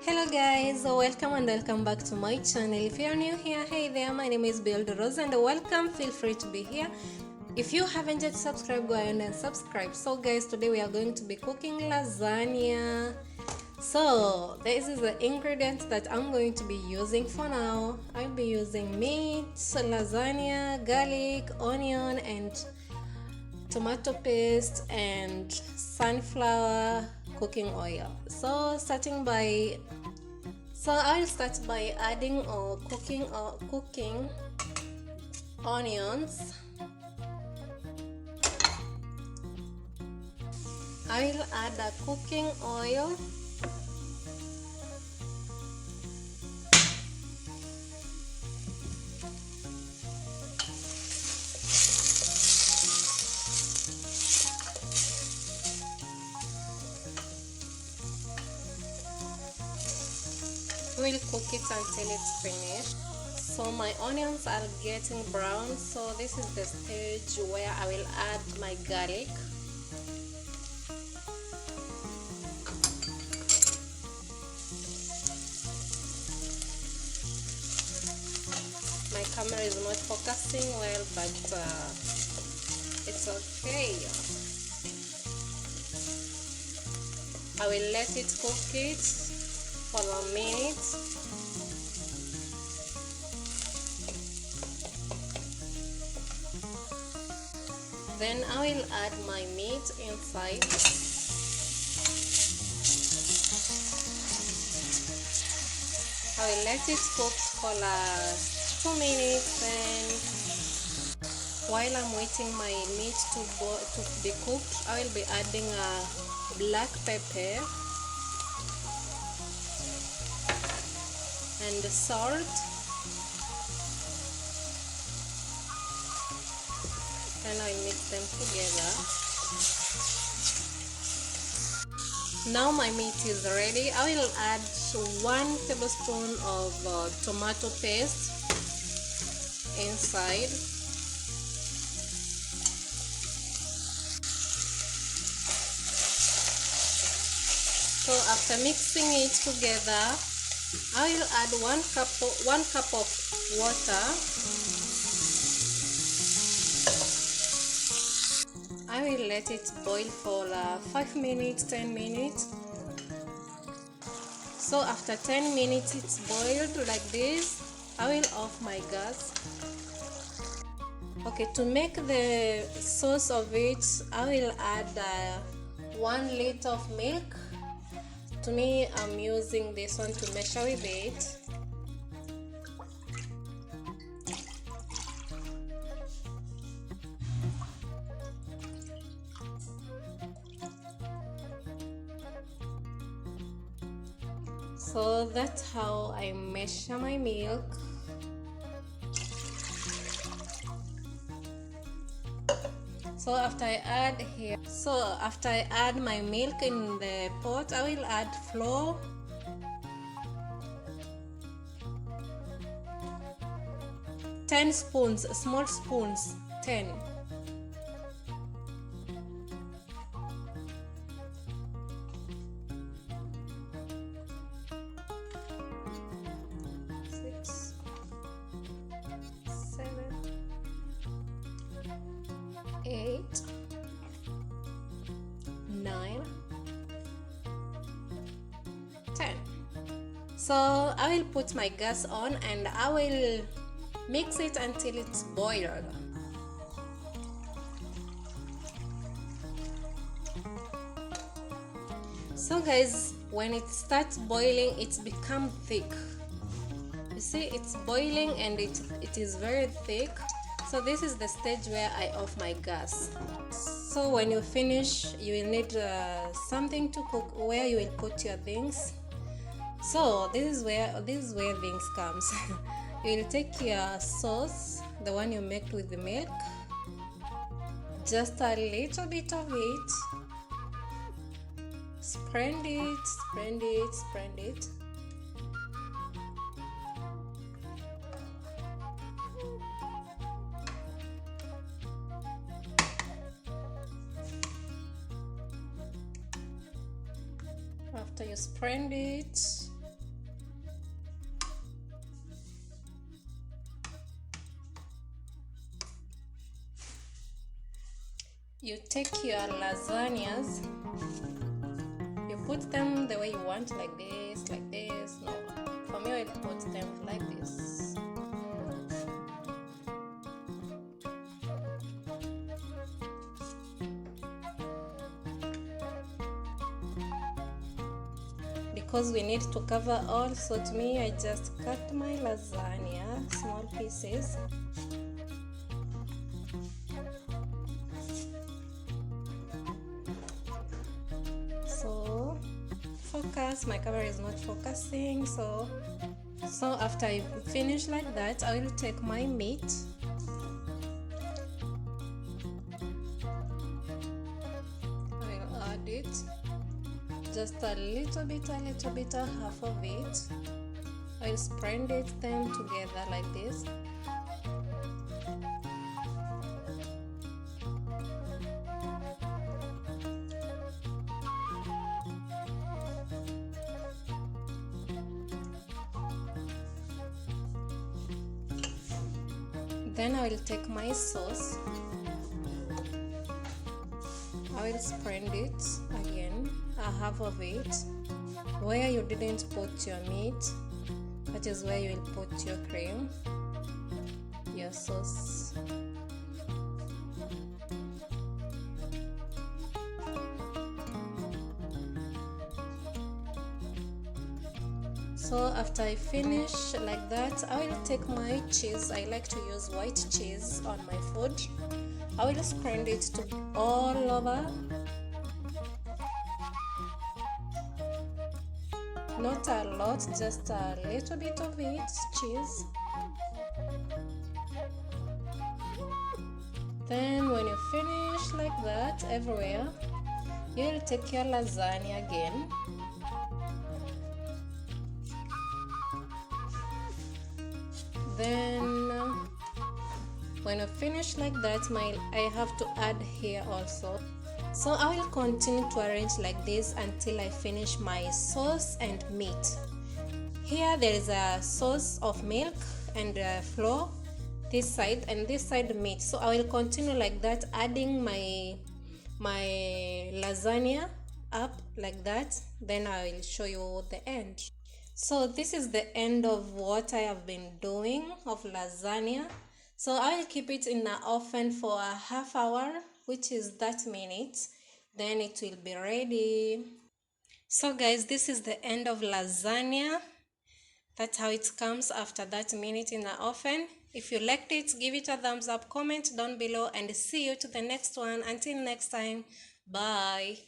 Hello guys, welcome back to my channel. If you are new here, hey there, my name is Beyold Rose and welcome. Feel free to be here. If you haven't yet subscribed, go ahead and subscribe. So guys, today we are going to be cooking lasagna. So this is the ingredients that I'm going to be using for now. I'll be using meat, lasagna, garlic, onion and tomato paste and sunflower cooking oil. So I'll start by adding or cooking onions. I'll add a cooking oil. We'll cook it until it's finished. So my onions are getting brown, so this is the stage where I will add my garlic. My camera is not focusing well, but it's okay. I will let it cook for a minute. Then I will add my meat inside. I will let it cook for 2 minutes, and while I'm waiting my meat to be cooked, I will be adding black pepper and salt and I mix them together. Now my meat is ready. I will add 1 tablespoon of tomato paste inside. So after mixing it together, I will add 1 cup of water. I will let it boil for 5 minutes, 10 minutes. So after 10 minutes it's boiled like this, I will off my gas. Okay, to make the sauce of it, I will add 1 liter of milk. To me, I'm using this one to measure with it. So that's how I measure my milk. So after I add my milk in the pot, I will add flour. Ten spoons, small spoons, 10. Eight, 9, 10. So I will put my gas on and I will mix it until it's boiled. So guys, when it starts boiling, it's become thick. You see, it's boiling and it is very thick. So this is the stage where I off my gas. So when you finish, you will need something to cook where you will put your things. So this is where things comes. You will take your sauce, the one you make with the milk, just a little bit of it. Spread it. After you spread it, You take your lasagnas, you put them the way you want, like this, like this. No, for me I put them like this. Because we need to cover all, so to me I just cut my lasagna small pieces. So focus, my camera is not focusing. So after I finish like that, I will take my meat. I'll add it, just a little bit, half of it. I'll spread them together like this. Then I will take my sauce. I will spread it again, a half of it. Where you didn't put your meat, that is where you will put your cream, your sauce. So after I finish like that, I will take my cheese. I like to use white cheese on my food. I will spread it to all over. Not a lot, just a little bit of it, cheese. Then when you finish like that everywhere, you will take your lasagna again. Then when I finish like that, I have to add here also. So I will continue to arrange like this until I finish my sauce and meat. Here there is a sauce of milk and flour, this side, and this side meat. So I will continue like that, adding my lasagna up like that. Then I will show you the end. So this is the end of what I have been doing of lasagna. So I will keep it in the oven for a half hour, which is 30 minutes. Then it will be ready. So guys, this is the end of lasagna. That's how it comes after 30 minutes in the oven. If you liked it, give it a thumbs up, comment down below, and see you to the next one. Until next time, bye.